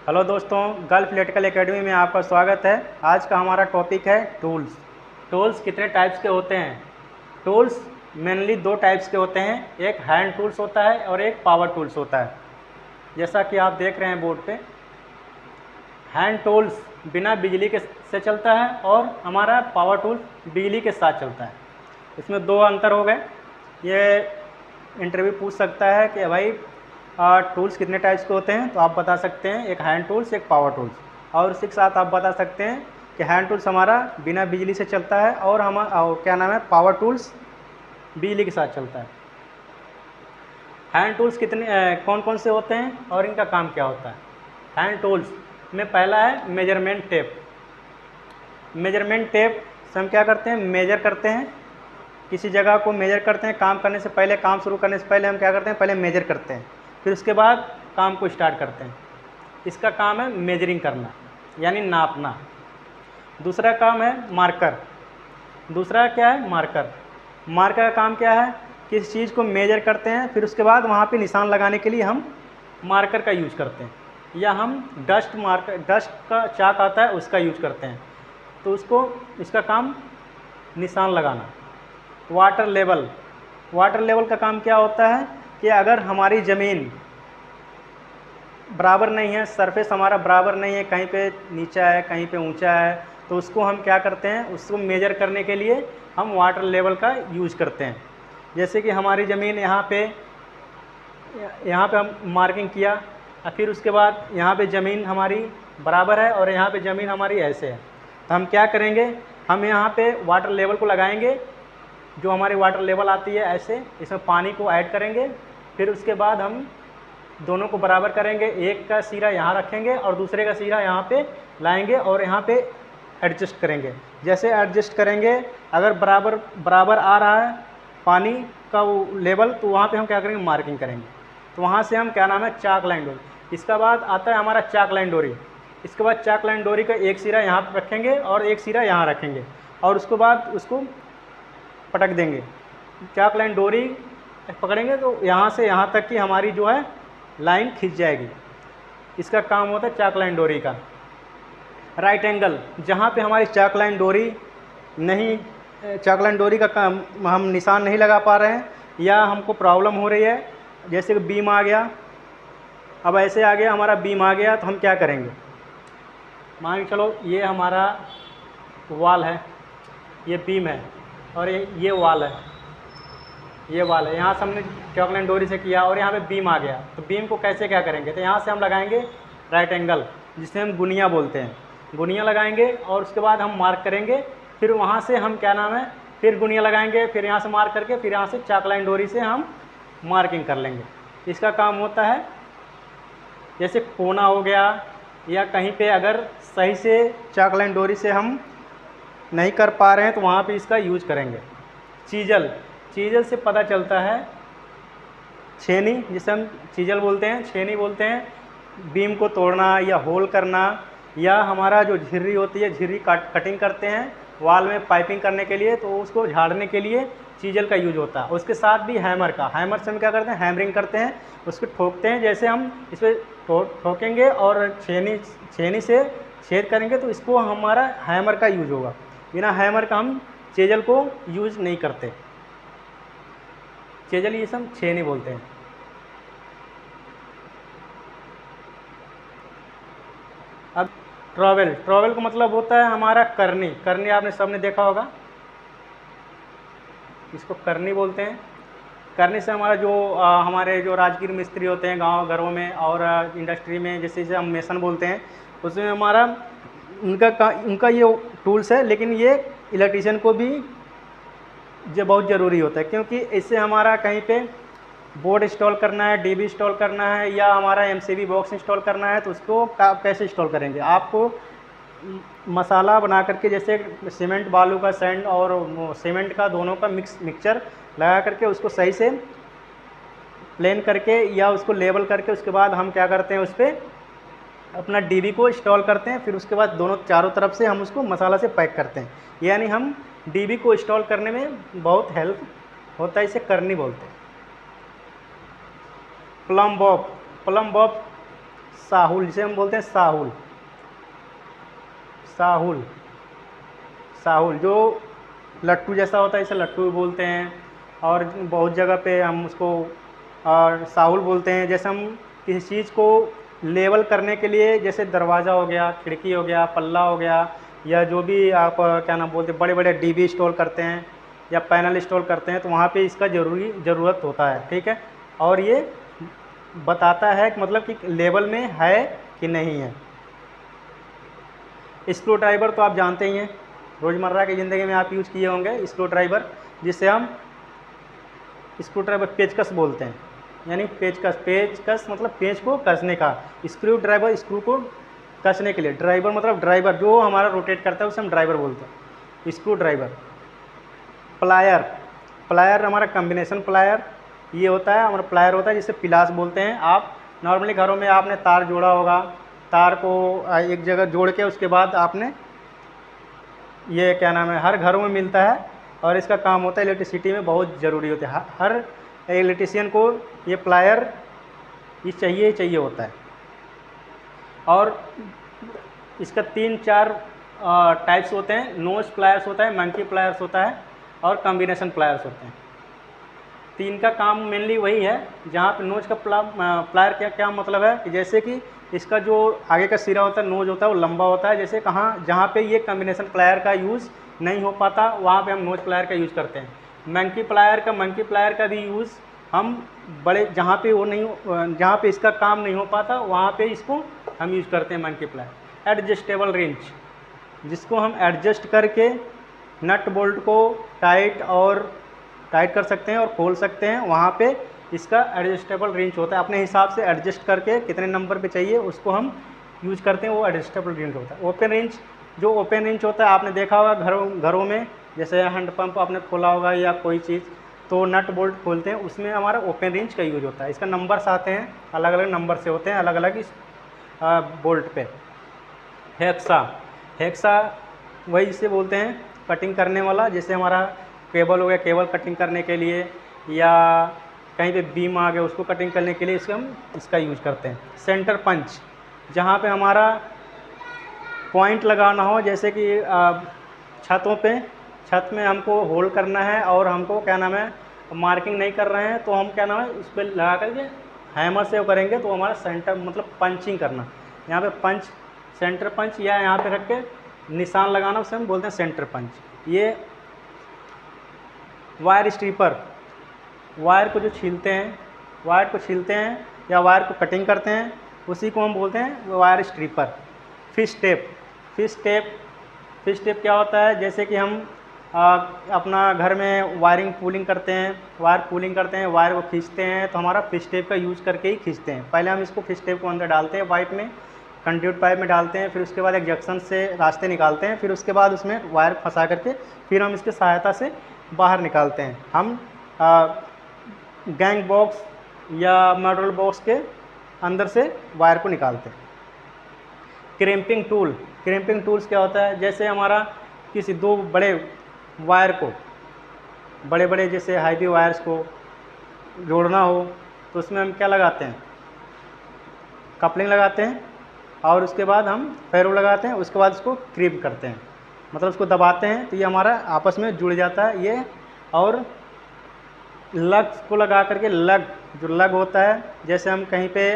Hello दोस्तों, gulf electrical academy में आपका स्वागत है। आज का हमारा टॉपिक है टूल्स। टूल्स कितने टाइप्स के होते हैं? टूल्स मेनली दो टाइप्स के होते हैं, एक हैंड टूल्स होता है और एक पावर टूल्स होता है। जैसा कि आप देख रहे हैं बोर्ड पे, हैंड टूल्स बिना बिजली के से चलता है और हमारा पावर टूल्स बिजली के साथ चलता है। इसमें दो अंतर हो गए। ये इंटरव्यू पूछ सकता है कि भाई टूल्स कितने टाइप्स के होते हैं, तो आप बता सकते हैं एक हैंड टूल्स एक पावर टूल्स, और उसी के साथ आप बता सकते हैं कि हैंड टूल्स हमारा बिना बिजली से चलता है और क्या नाम है, पावर टूल्स बिजली के साथ चलता है। हैंड टूल्स कौन कौन से होते हैं और इनका काम क्या होता है? हैंड टूल्स में पहला है मेजरमेंट टेप। मेजरमेंट टेप से हम क्या करते हैं, मेजर करते हैं, किसी जगह को मेजर करते हैं। काम करने से पहले, काम शुरू करने से पहले हम क्या करते हैं, पहले मेजर करते हैं, फिर उसके बाद काम को स्टार्ट करते हैं। इसका काम है मेजरिंग करना, यानी नापना। दूसरा काम है मार्कर। दूसरा क्या है, मार्कर। मार्कर का काम क्या है, किसी चीज़ को मेजर करते हैं, फिर उसके बाद वहाँ पे निशान लगाने के लिए हम मार्कर का यूज करते हैं, या हम डस्ट का चाक आता है उसका यूज करते हैं, तो उसको इसका काम निशान लगाना। Water level. वाटर लेवल का काम क्या होता है कि अगर हमारी ज़मीन बराबर नहीं है, सरफेस हमारा बराबर नहीं है, कहीं पे नीचा है कहीं पे ऊंचा है, तो उसको हम क्या करते हैं, उसको मेजर करने के लिए हम वाटर लेवल का यूज करते हैं। जैसे कि हमारी ज़मीन यहाँ पे हम मार्किंग किया, और फिर उसके बाद यहाँ पे ज़मीन हमारी बराबर है और यहाँ पे ज़मीन हमारी ऐसे है, तो हम क्या करेंगे, हम यहाँ पे वाटर लेवल को लगाएंगे। जो हमारी वाटर लेवल आती है ऐसे, इसमें पानी को ऐड करेंगे, फिर उसके बाद हम दोनों को बराबर करेंगे। एक का सिरा यहाँ रखेंगे और दूसरे का सिरा यहाँ पे लाएंगे और यहाँ पे एडजस्ट करेंगे। जैसे एडजस्ट करेंगे, अगर बराबर आ रहा है पानी का वो लेवल, तो वहाँ पे हम क्या करेंगे, मार्किंग करेंगे। तो वहाँ से हम क्या नाम है, चाक लाइन डोरी। इसका बाद आता है हमारा चाक लाइन डोरी। इसके बाद चाक लाइन डोरी का एक सिरा यहाँ पर रखेंगे और एक सिरा यहाँ रखेंगे, और उसके बाद उसको पटक देंगे। चाक लाइन डोरी पकड़ेंगे तो यहाँ से यहाँ तक की हमारी जो है लाइन खींच जाएगी। इसका काम होता है चाक लाइन डोरी का। राइट एंगल, जहाँ पे हमारी चाक लाइन डोरी का काम हम निशान नहीं लगा पा रहे हैं, या हमको प्रॉब्लम हो रही है, जैसे कि बीम आ गया, अब ऐसे आ गया हमारा बीम आ गया, तो हम क्या करेंगे, मान के चलो ये हमारा वाल है, ये बीम है, और ये वाल है, यहाँ से हमने चाक लाइन डोरी से किया और यहाँ पे बीम आ गया। तो बीम को कैसे क्या करेंगे, तो यहाँ से हम लगाएंगे राइट एंगल, जिसे हम गुनिया बोलते हैं। गुनिया लगाएंगे और उसके बाद हम मार्क करेंगे, फिर वहाँ से हम क्या नाम है, फिर गुनिया लगाएंगे, फिर यहाँ से मार्क करके फिर यहाँ से चाक लाइन डोरी से हम मार्किंग कर लेंगे। इसका काम होता है, जैसे कोना हो गया या कहीं पे अगर सही से चाक लाइन डोरी से हम नहीं कर पा रहे हैं, तो वहाँ पे इसका यूज करेंगे। चीजल से पता चलता है, छेनी जिसे हम चीजल बोलते हैं, छेनी बोलते हैं, बीम को तोड़ना या होल करना, या हमारा जो झिर्री होती है, झिर्री कटिंग करते हैं वाल में पाइपिंग करने के लिए, तो उसको झाड़ने के लिए चीजल का यूज होता है। उसके साथ भी हैमर से हम क्या करते हैं, हैमरिंग करते हैं, उसको ठोकते हैं। जैसे हम इस पर ठोकेंगे और छेनी से छेद करेंगे, तो इसको हमारा हैमर का यूज होगा। बिना हैमर का हम चीजल को यूज नहीं करते। चेजल ये सब छेनी बोलते हैं। अब ट्रॉवेल का मतलब होता है हमारा करनी आपने सबने देखा होगा, इसको करनी बोलते हैं। करनी से हमारा जो हमारे जो राजगीर मिस्त्री होते हैं गांव घरों में और इंडस्ट्री में, जैसे हम मेसन बोलते हैं, उसमें हमारा उनका ये टूल्स है। लेकिन ये इलेक्ट्रीशियन को भी जो बहुत ज़रूरी होता है, क्योंकि इससे हमारा कहीं पे बोर्ड इंस्टॉल करना है, डीबी इंस्टॉल करना है, या हमारा एमसीबी बॉक्स इंस्टॉल करना है, तो उसको कैसे इंस्टॉल करेंगे। आपको मसाला बना करके, जैसे सीमेंट बालू का सैंड और सीमेंट का दोनों का मिक्सचर लगा करके उसको सही से प्लेन करके या उसको लेवल करके, उसके बाद हम क्या करते हैं, उस पर अपना डीबी को इंस्टॉल करते हैं। फिर उसके बाद दोनों चारों तरफ से हम उसको मसाला से पैक करते हैं, यानी हम डीबी को इंस्टॉल करने में बहुत हेल्प होता है। इसे करनी बोलते हैं। प्लम बॉब साहुल, जिसे हम बोलते हैं साहुल, साहुल, साहुल जो लट्टू जैसा होता है, इसे लट्टू भी बोलते हैं। और बहुत जगह पे हम उसको साहुल बोलते हैं। जैसे हम किसी चीज़ को लेवल करने के लिए, जैसे दरवाज़ा हो गया, खिड़की हो गया, पल्ला हो गया, या जो भी आप क्या नाम बोलते हैं, बड़े बड़े डीबी इंस्टॉल करते हैं या पैनल इंस्टॉल करते हैं, तो वहाँ पे इसका ज़रूरत होता है, ठीक है। और ये बताता है कि मतलब कि लेवल में है कि नहीं है। स्क्रू ड्राइवर तो आप जानते ही हैं, रोज़मर्रा की ज़िंदगी में आप यूज़ किए होंगे स्क्रू ड्राइवर, जिसे हम स्क्रू ड्राइवर पेचकस बोलते हैं, यानी पेचकस, पेचकस मतलब पेच को कसने का, स्क्रू ड्राइवर स्क्रू को कसने के लिए, ड्राइवर मतलब ड्राइवर जो हमारा रोटेट करता है उसे हम ड्राइवर बोलते हैं, स्क्रू ड्राइवर। प्लायर, प्लायर हमारा कम्बिनेशन प्लायर ये होता है, हमारा प्लायर होता है जिसे पिलास बोलते हैं। आप नॉर्मली घरों में आपने तार जोड़ा होगा, तार को एक जगह जोड़ के उसके बाद आपने, ये क्या नाम है, हर घरों में मिलता है और इसका काम होता है इलेक्ट्रिसिटी में बहुत ज़रूरी होता है। हर इलेक्ट्रिशियन को ये प्लायर ये चाहिए ही चाहिए होता है। और इसका 3-4 टाइप्स होते हैं, नोच प्लायर्स होता है, मंकी प्लायर्स होता है और कॉम्बिनेशन प्लायर्स होते हैं। तीन का काम मेनली वही है। जहाँ पे नोच का प्लायर क्या क्या मतलब है कि जैसे कि इसका जो आगे का सिरा होता है, नोज होता है, वो लंबा होता है। जैसे जहाँ पे ये कॉम्बिनेशन प्लायर का यूज़ नहीं हो पाता वहाँ पे हम नोच प्लायर का यूज़ करते हैं। मंकी प्लायर का भी यूज़ हम बड़े जहाँ पे वो नहीं, जहाँ पे इसका काम नहीं हो पाता वहाँ पे इसको हम यूज़ करते हैं मंकी प्लायर। एडजस्टेबल रिंच, जिसको हम एडजस्ट करके नट बोल्ट को टाइट कर सकते हैं और खोल सकते हैं, वहाँ पे इसका एडजस्टेबल रिंच होता है। अपने हिसाब से एडजस्ट करके कितने नंबर पे चाहिए उसको हम यूज करते हैं, वो एडजस्टेबल रिंच होता है। ओपन रिंच, जो ओपन रिंच होता है आपने देखा होगा घरों में, जैसे हैंड पंप आपने खोला होगा या कोई चीज़, तो नट बोल्ट खोलते हैं, उसमें हमारा ओपन रिंच का यूज होता है। इसका नंबर्स आते हैं, अलग अलग नंबर से होते हैं अलग अलग इस बोल्ट पे। हेक्सा वही इसे बोलते हैं कटिंग करने वाला, जैसे हमारा केबल हो गया, केबल कटिंग करने के लिए, या कहीं पे बीम आ गया उसको कटिंग करने के लिए इसका यूज करते हैं। सेंटर पंच, जहाँ पे हमारा पॉइंट लगाना हो, जैसे कि छत में हमको होल्ड करना है और हमको क्या नाम है मार्किंग नहीं कर रहे हैं, तो हम क्या नाम है उस पर लगा करके हैमर से वो करेंगे तो हमारा सेंटर मतलब पंचिंग करना, यहाँ पे पंच, सेंटर पंच, या यहाँ पे रख के निशान लगाना, उसे हम बोलते हैं सेंटर पंच। ये वायर स्ट्रीपर, वायर को जो छीलते हैं या वायर को कटिंग करते हैं, उसी को हम बोलते हैं वायर स्ट्रीपर। फिश टेप क्या होता है, जैसे कि हम अपना घर में वायर पूलिंग करते हैं, वायर को खींचते हैं, तो हमारा फिश टेप का यूज़ करके ही खींचते हैं। पहले हम इसको फिश टेप को अंदर डालते हैं पाइप में, कंड्यूट पाइप में डालते हैं, फिर उसके बाद एक जंक्शन से रास्ते निकालते हैं, फिर उसके बाद उसमें वायर फंसा करके फिर हम इसकी सहायता से बाहर निकालते हैं। हम गैंग बॉक्स या मॉड्यूल बॉक्स के अंदर से वायर को निकालते हैं। क्रिम्पिंग टूल्स क्या होता है, जैसे हमारा किसी दो बड़े वायर को, बड़े जैसे हाईवी वायर्स को जोड़ना हो, तो उसमें हम क्या लगाते हैं, कपलिंग लगाते हैं, और उसके बाद हम फेरो लगाते हैं, उसके बाद उसको क्रीप करते हैं, मतलब उसको दबाते हैं, तो ये हमारा आपस में जुड़ जाता है ये। और लग को लगा करके, लग होता है, जैसे हम कहीं पे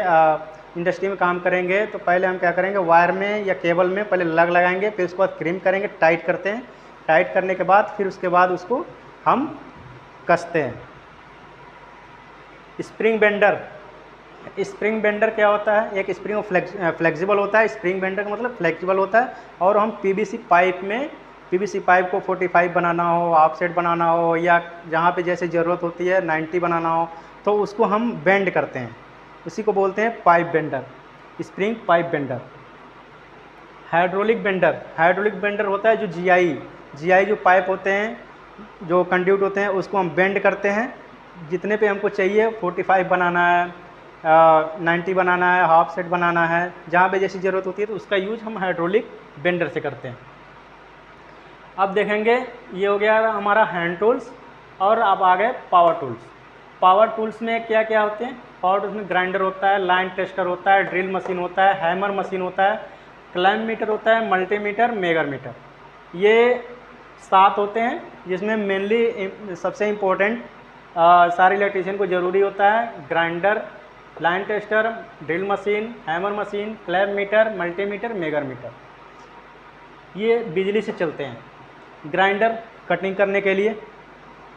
इंडस्ट्री में काम करेंगे तो पहले हम क्या करेंगे, वायर में या केबल में पहले लग लगाएंगे, फिर उसके बाद क्रीम करेंगे, टाइट करते हैं, टाइट करने के बाद फिर उसके बाद उसको हम कसते हैं। स्प्रिंग बेंडर क्या होता है, एक स्प्रिंग फ्लेक्सिबल होता है, स्प्रिंग बेंडर का मतलब फ्लेक्सिबल होता है, और हम पीवीसी पाइप को 45 बनाना हो, ऑफसेट बनाना हो, या जहाँ पे जैसे ज़रूरत होती है 90 बनाना हो, तो उसको हम बेंड करते हैं, उसी को बोलते हैं pipe bender, spring pipe bender. Hydraulic bender होता है जो जीआई जो पाइप होते हैं, जो कंड्यूट होते हैं, उसको हम बेंड करते हैं जितने पे हमको चाहिए, 45 बनाना है, 90 बनाना है, हाफ सेट बनाना है, जहाँ पे जैसी ज़रूरत होती है, तो उसका यूज हम हाइड्रोलिक बेंडर से करते हैं। अब देखेंगे, ये हो गया हमारा हैंड टूल्स, और अब आ गए पावर टूल्स। पावर टूल्स में क्या क्या होते हैं, पावर टूल्स में ग्राइंडर होता है, लाइन टेस्टर होता है, ड्रिल मशीन होता है, हैमर मशीन होता है, क्लैंप मीटर होता है, मल्टीमीटर, मेगर मीटर। ये 7 होते हैं, जिसमें मेनली सबसे इम्पोर्टेंट सारे इलेक्ट्रीशियन को ज़रूरी होता है grinder, line tester, drill machine, hammer machine, clamp meter, multimeter, megger meter. ये बिजली से चलते हैं। ग्राइंडर कटिंग करने के लिए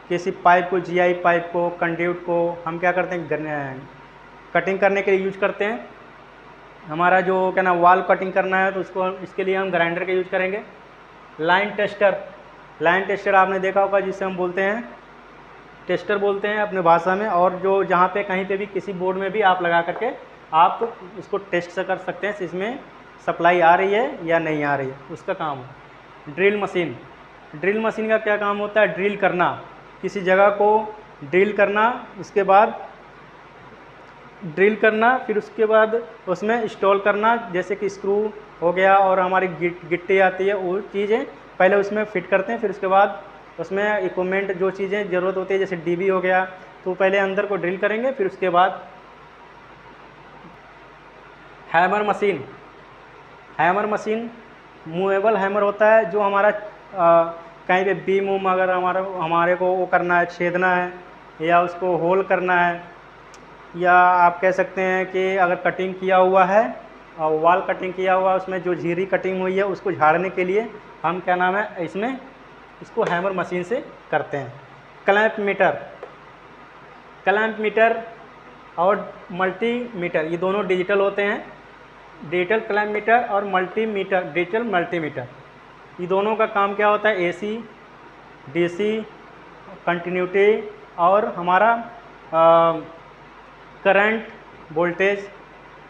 किसी पाइप को, जीआई पाइप को, कंड्यूट को हम क्या करते हैं, कटिंग करने के लिए यूज करते हैं। हमारा जो क्या ना वाल कटिंग करना है तो उसको, इसके लिए हम ग्राइंडर का यूज करेंगे। लाइन टेस्टर, लाइन टेस्टर आपने देखा होगा, जिसे हम बोलते हैं टेस्टर बोलते हैं अपने भाषा में। और जो जहाँ पे कहीं पे भी किसी बोर्ड में भी आप लगा करके आप इसको टेस्ट कर सकते हैं इसमें सप्लाई आ रही है या नहीं आ रही है, उसका काम है। ड्रिल मशीन, ड्रिल मशीन का क्या काम होता है, ड्रिल करना, किसी जगह को ड्रिल करना, उसके बाद ड्रिल करना, फिर उसके बाद उसमें इंस्टॉल करना, जैसे कि स्क्रू हो गया और हमारी गिट्टी आती है, वो चीज़ें पहले उसमें फिट करते हैं। फिर उसके बाद उसमें इक्विपमेंट जो चीज़ें ज़रूरत होती है, जैसे डीबी हो गया, तो पहले अंदर को ड्रिल करेंगे। फिर उसके बाद hammer machine, hammer machine movable hammer होता है, जो हमारा कहीं पे बीम उम अगर हमारे को वो करना है, छेदना है या उसको होल करना है, या आप कह सकते हैं कि अगर कटिंग किया हुआ है और वाल कटिंग किया हुआ है, उसमें जो झीरी कटिंग हुई है उसको झाड़ने के लिए हम क्या नाम है इसमें इसको हैमर मशीन से करते हैं। क्लैंप मीटर, क्लैंप मीटर और मल्टीमीटर, ये दोनों डिजिटल होते हैं। डिजिटल क्लैंप मीटर और मल्टीमीटर, डिजिटल मल्टीमीटर, ये दोनों का काम क्या होता है, एसी, डीसी, कंटिन्यूटी और हमारा करंट, वोल्टेज,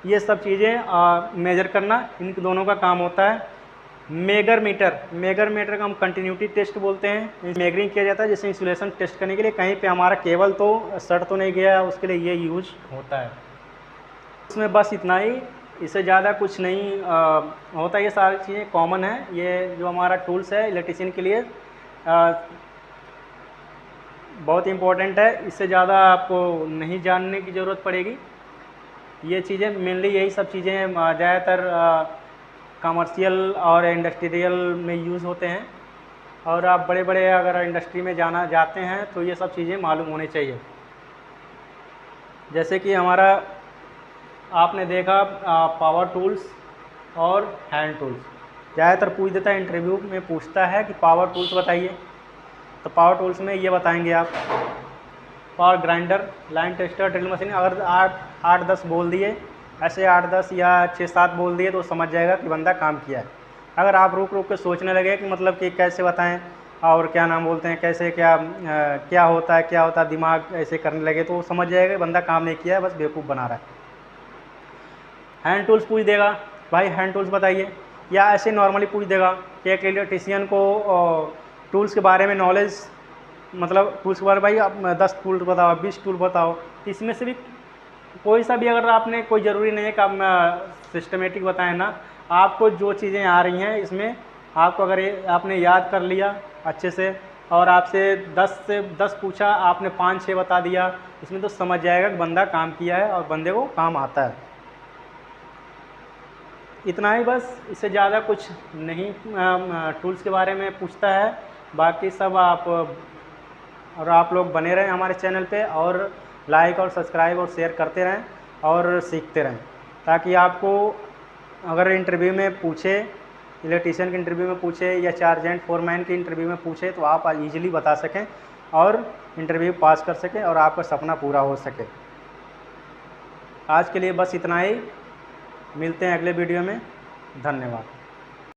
ये सब चीज़ें मेजर करना, इन दोनों का काम होता है। मेगर मीटर, मेगर मीटर का हम कंटिन्यूटी टेस्ट बोलते हैं। मेगरिंग किया जाता है जैसे इंसुलेशन टेस्ट करने के लिए, कहीं पे हमारा केबल तो सट तो नहीं गया, उसके लिए ये यूज होता है। इसमें बस इतना ही, इससे ज़्यादा कुछ नहीं होता। ये सारी चीज़ें कॉमन है, ये जो हमारा टूल्स है इलेक्ट्रीशियन के लिए बहुत इम्पोर्टेंट है। इससे ज़्यादा आपको नहीं जानने की ज़रूरत पड़ेगी। ये चीज़ें मेनली यही सब चीज़ें ज़्यादातर कमर्शियल और इंडस्ट्रियल में यूज़ होते हैं। और आप बड़े बड़े अगर इंडस्ट्री में जाते हैं तो ये सब चीज़ें मालूम होनी चाहिए। जैसे कि हमारा आपने देखा पावर टूल्स और हैंड टूल्स, ज़्यादातर पूछ देता है, इंटरव्यू में पूछता है कि पावर टूल्स बताइए, तो पावर टूल्स में ये बताएंगे आप, power grinder, line tester, drill machine. अगर 8-10 बोल दिए, ऐसे 8-10 या 6-7 बोल दिए तो समझ जाएगा कि बंदा काम किया है। अगर आप रुक रुक के सोचने लगे कि मतलब कि कैसे बताएं और क्या नाम बोलते हैं, कैसे क्या होता है, दिमाग ऐसे करने लगे तो समझ जाएगा बंदा काम नहीं किया है, बस बेवकूफ़ बना रहा है। हैंड टूल्स पूछ देगा, भाई हैंड टूल्स बताइए, या ऐसे नॉर्मली पूछ देगा कि एक इलेक्ट्रीशियन को टूल्स के बारे में नॉलेज, मतलब टूल्स के बारे में भाई आप 10 टूल बताओ, 20 टूल बताओ। इसमें से भी कोई सा भी अगर आपने, कोई ज़रूरी नहीं है कि आप सिस्टमेटिक बताएं ना, आपको जो चीज़ें आ रही हैं इसमें आपको अगर आपने याद कर लिया अच्छे से और आपसे 10 से 10 पूछा, आपने 5-6 बता दिया, इसमें तो समझ जाएगा कि बंदा काम किया है और बंदे को काम आता है। इतना ही बस, इससे ज़्यादा कुछ नहीं टूल्स के बारे में पूछता है। बाकी सब आप लोग बने रहें हमारे चैनल पे और लाइक और सब्सक्राइब और शेयर करते रहें और सीखते रहें, ताकि आपको अगर इंटरव्यू में पूछे, इलेक्ट्रीशियन के इंटरव्यू में पूछे या चार्जेंट फोरमैन की इंटरव्यू में पूछे तो आप ईजिली बता सकें और इंटरव्यू पास कर सकें और आपका सपना पूरा हो सके। आज के लिए बस इतना ही, मिलते हैं अगले वीडियो में। धन्यवाद।